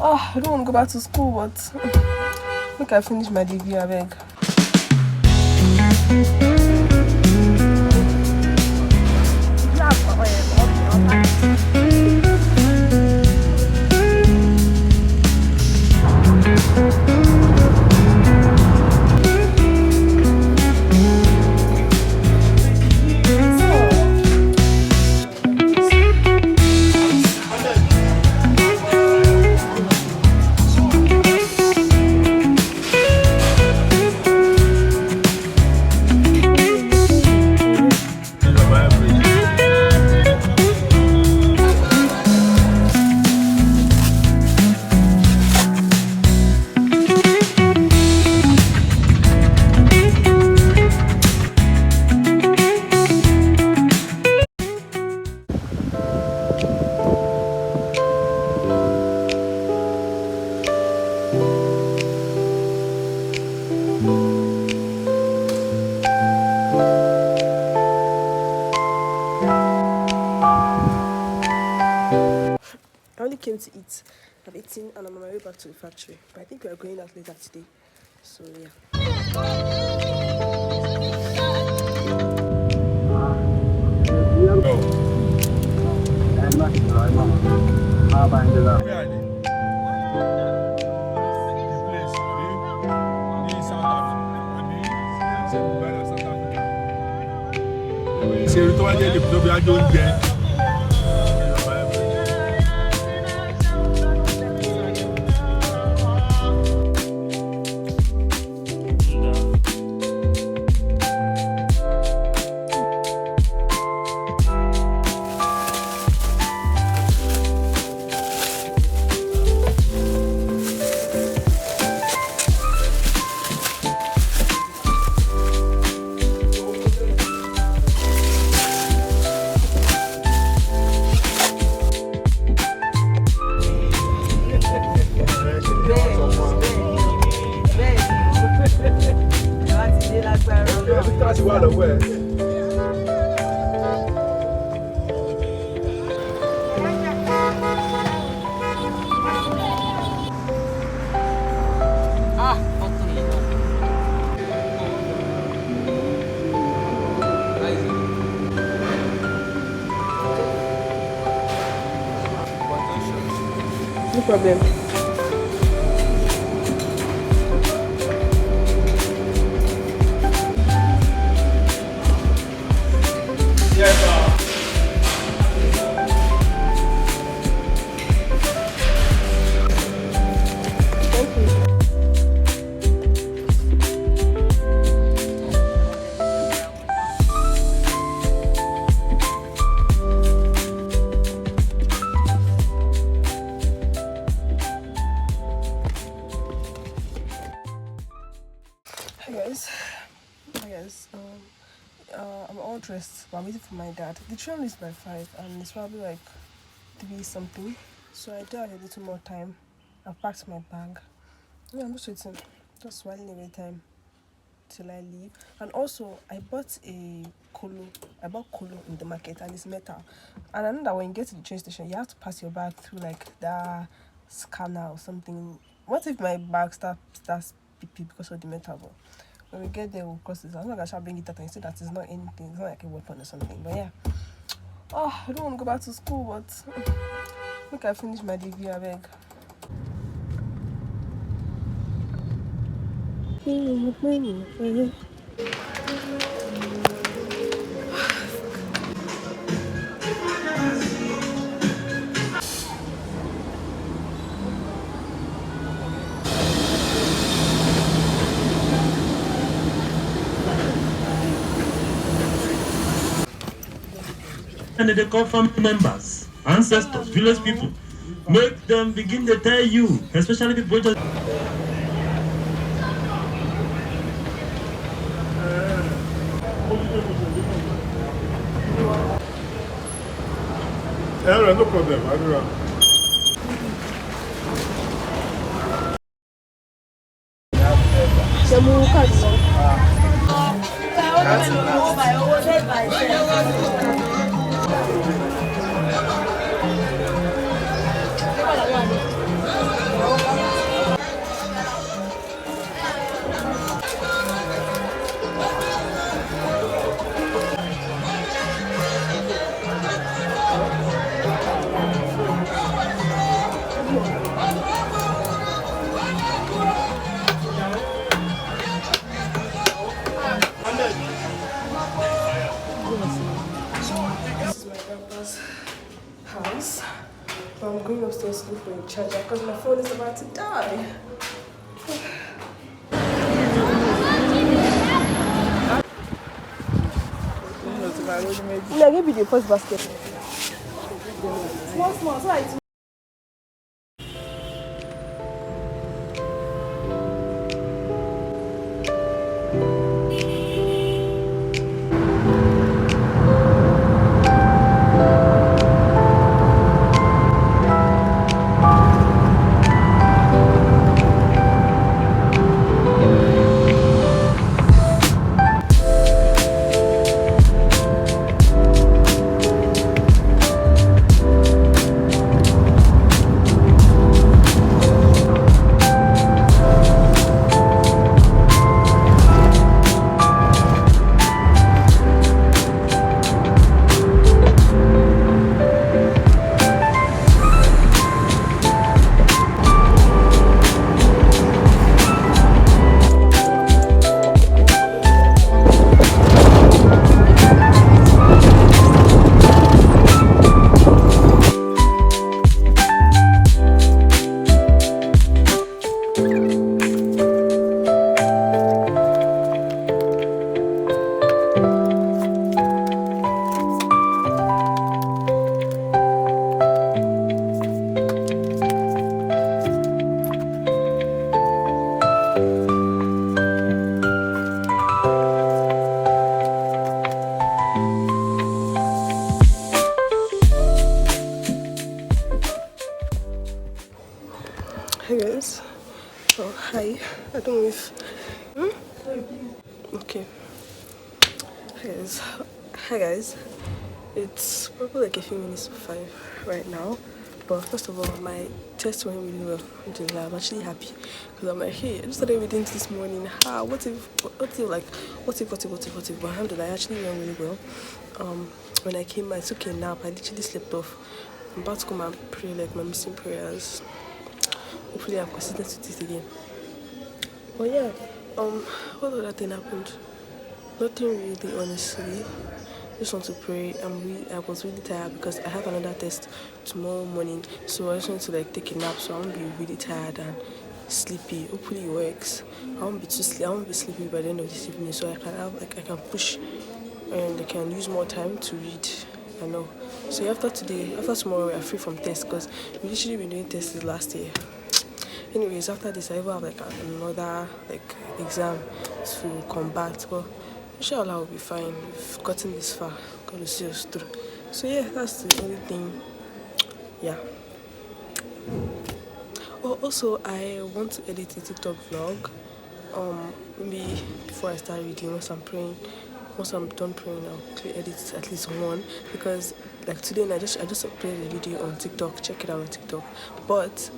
Oh, I don't want to go back to school, but look, I finished my degree, I beg. I only came to eat. I've eaten and I'm on my way back to the factory. But I think we are going out later today. So yeah. No problem. Hi guys. I'm all dressed, but I'm waiting for my dad. The train is by 5 and it's probably like 3 something. So I do have a little more time. I've packed my bag. Yeah, I'm just waiting. Just whiling away time till I leave. And also I bought a colo. I bought colo in the market and it's metal. And I know that when you get to the train station, you have to pass your bag through like the scanner or something. What if my bag starts beeping because of the metal? But when we get there, we'll cross it. I'm not gonna bring it out and say that it's not anything. It's not like a weapon or something. But yeah. Oh, I don't want to go back to school, but look, I finished my degree, I beg. And they call family members, ancestors, village people. Make them begin to tell you, especially people just. No problem. I don't know. a charger because my phone is about to die. Yeah, give me the first basket. Small, small, so I Hey guys. Oh, hi. I don't know if. Okay. Hey guys. Hi guys. It's probably like a few minutes to 5 right now. But first of all, my test went really well. I'm actually happy because I'm like, hey, I just started reading this morning. What if, like, what if? But alhamdulillah, I actually went really well. When I came, I took a nap. I literally slept off. I'm about to come and pray like my missing prayers. Hopefully I'm consistent with it again. But yeah, what other thing happened? Nothing really, honestly. Just want to pray. I was really tired because I have another test tomorrow morning. So I just want to like take a nap so I won't be really tired and sleepy. Hopefully it works. I won't be sleepy by the end of this evening, so I can push and I can use more time to read. I know. So after tomorrow we are free from tests because we literally been doing tests last year. Anyways, after this I will have like another like exam to combat, but inshallah will be fine. We've gotten this far. God will see us through. So yeah, that's the only thing. Yeah. Oh, also I want to edit a TikTok vlog. Maybe before I start reading, once I'm done praying, I'll edit at least one because like today I just uploaded a video on TikTok. Check it out on TikTok. But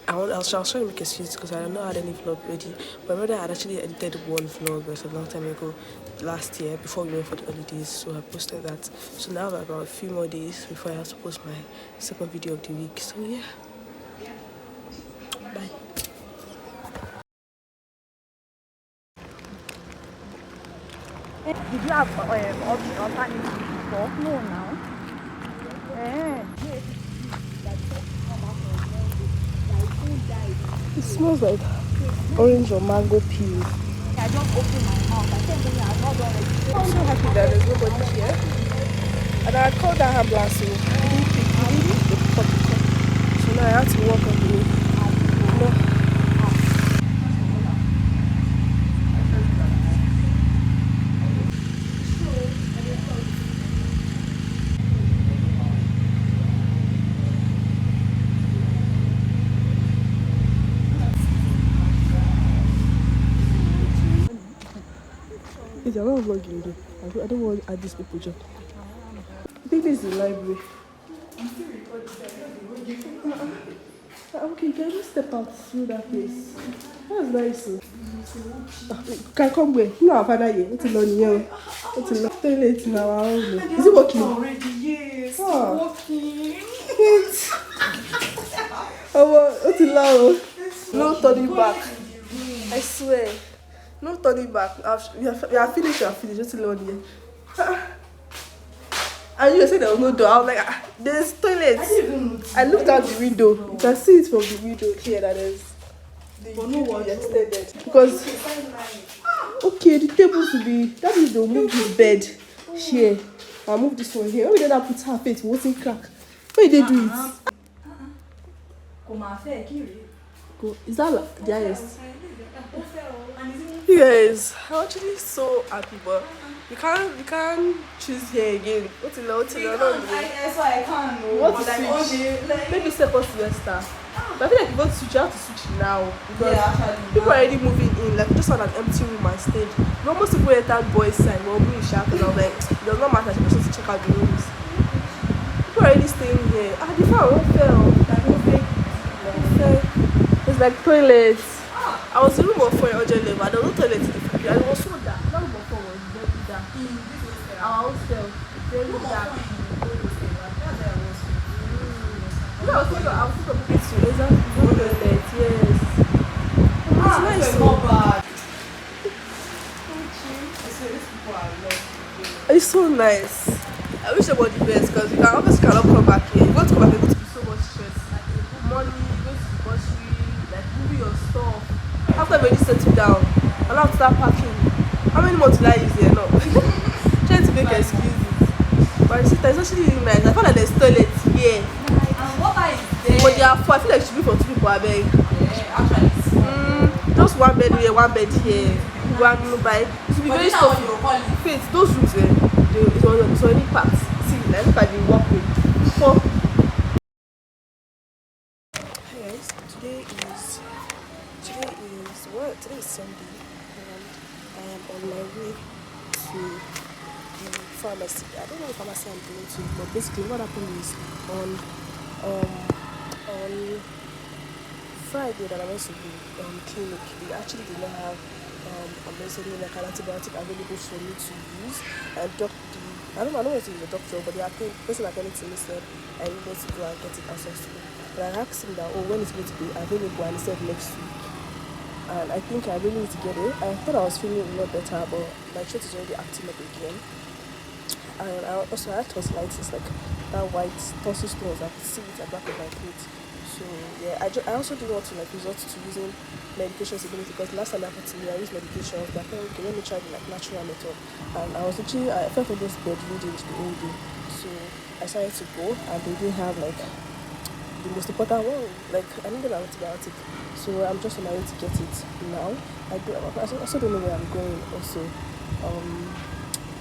I'll try to make excuses because I don't know I had any vlog ready. But my mother had actually edited one vlog, but a long time ago, last year, before we went for the holidays. So I posted that. So now I have about a few more days before I have to post my second video of the week. So yeah. Bye. Did you have alternative before? No, now. It smells like orange or mango peel. I just opened my mouth. I said, I'm not done it. I'm so happy that there's nobody here. And I called that ambulance, so he didn't pick the cup. So now I have to walk on the way. No. I'm not vlogging though. I don't want to add this people job. I think this is the library. Okay, can you step out through that place? That's nice. Can come where? No, our father here. What's alone here? What's alone? Toilet in our own. Is it working? Already, yes. Oh. Working. Oh, what's alone? No turning back. I swear. No turning back. We are finished. What's alone here? And you said there was no door. I was like, there's toilets. I looked out the window. You can see it from the window here that there's the window extended. Because okay, the table should be. That means they'll move this bed here. I'll move this one here. When we did that put her face, it won't crack. Why did they do it? Go. Is that like the highest? You guys, I'm actually so happy, but we can't choose here again. What's it? That's why I can't. What to switch? Maybe second semester. But I feel like if you want to switch, you have to switch now because people are already moving in. Like we just found an empty room and stayed. Most people entered boys' side. Well, me and Shaq, because I was like, it does not matter. She just to check out the rooms. People are already staying here. The fan won't fail. It's like toilets. I was in room of 400 level. There was no toilet in the factory. And it was so dark. That room of 4 was very dark. Our hostel, very dark. I was thinking of looking to toilet. Yes. It's nice. So bad. It's so nice. I wish about the best because you can obviously cannot come back here. You want to come back here, it's going to be so much stress. Money, you go to the grocery, like moving your stuff. After we already settled down, I'll have to start packing. How many months will I use here? No. Trying to make excuses. But it's actually really nice. I found that there's toilets here. And water is there. But there are four. I feel like it should be for 2 people, I beg. Yeah, actually, it's small. Just one bed here, one bed here. One by. It should be very stuffy. Wait, those rooms there, it's already packed. See, like, look at the walkway. Four. Hey guys, today is Sunday, and I am on my way to the pharmacy. I don't know what pharmacy I'm going to, but basically what happened is on Friday that I went to the clinic, they actually did not have basically like an antibiotic available for me to use. And I don't know if it's the doctor, but the person attending to me said I needed to go and get it outside school. But I asked him that, when it's going to be available, and he said next week. And I think I really need to get it. I thought I was feeling a lot better, but my throat is already acting up again. And I had tonsillitis, like that white tonsil stones. I could see it at the back of my throat. So yeah, I also didn't want to resort to using medications again because last time that happened to me, I used medications. But I thought, okay, let me try the natural method. And I felt almost bedridden the whole day. So I started to go, and they didn't have the most important one. Like I needed an antibiotic, so I'm just on my way to get it now. I also don't know where I'm going. Also,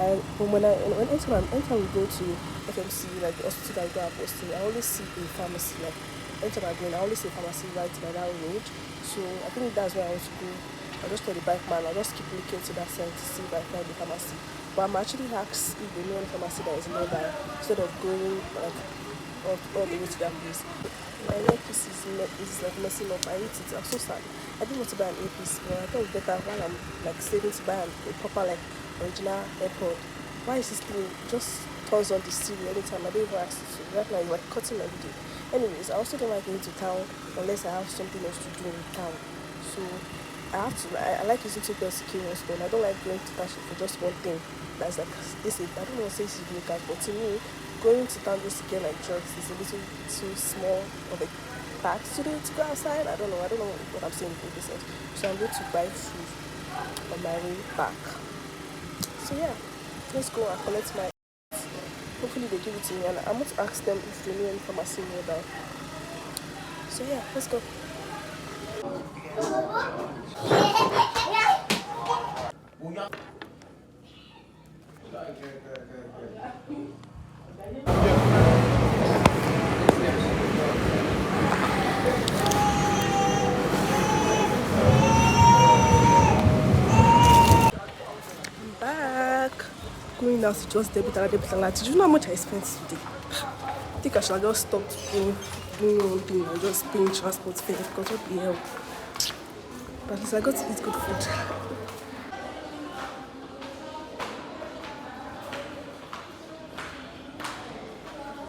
anytime we go to FMC, like the hospital that I go at Boston, I always see a pharmacy. Like anytime I go in, I always see a pharmacy right by that road. So I think that's where I want to go. I just told the bike man, I'll just keep looking to that side to see if I find the pharmacy. But I'm actually asked if they know any pharmacy that is nearby instead of going all the way to that place. My earpiece is like messing up. I hate it. I'm so sad. I didn't want to buy an earpiece, but I thought it better while I'm saving to buy a proper original AirPod. Why is this thing just turns on the Siri anytime? I don't even ask it to. Right now it's like cutting my video. Anyways, I also don't like going to town unless I have something else to do in town. So I like using two pairs of keys on. I don't like going to town for just one thing. That's like this. I don't know what say it's unique, but to me, going to town just to get drugs is a little too small of a pack to go outside. I don't know what I'm saying in this sense. So I'm going to buy food on my way back. So yeah, let's go and collect my. Hopefully they give it to me, and I'm going to ask them if they know any pharmacy nearby. So yeah, let's go. I'm back. Going now to just debit. Did you know how much I spent today? I think I should have just stopped doing one thing or just paying transport fare because what the hell. But at least I got to eat good food.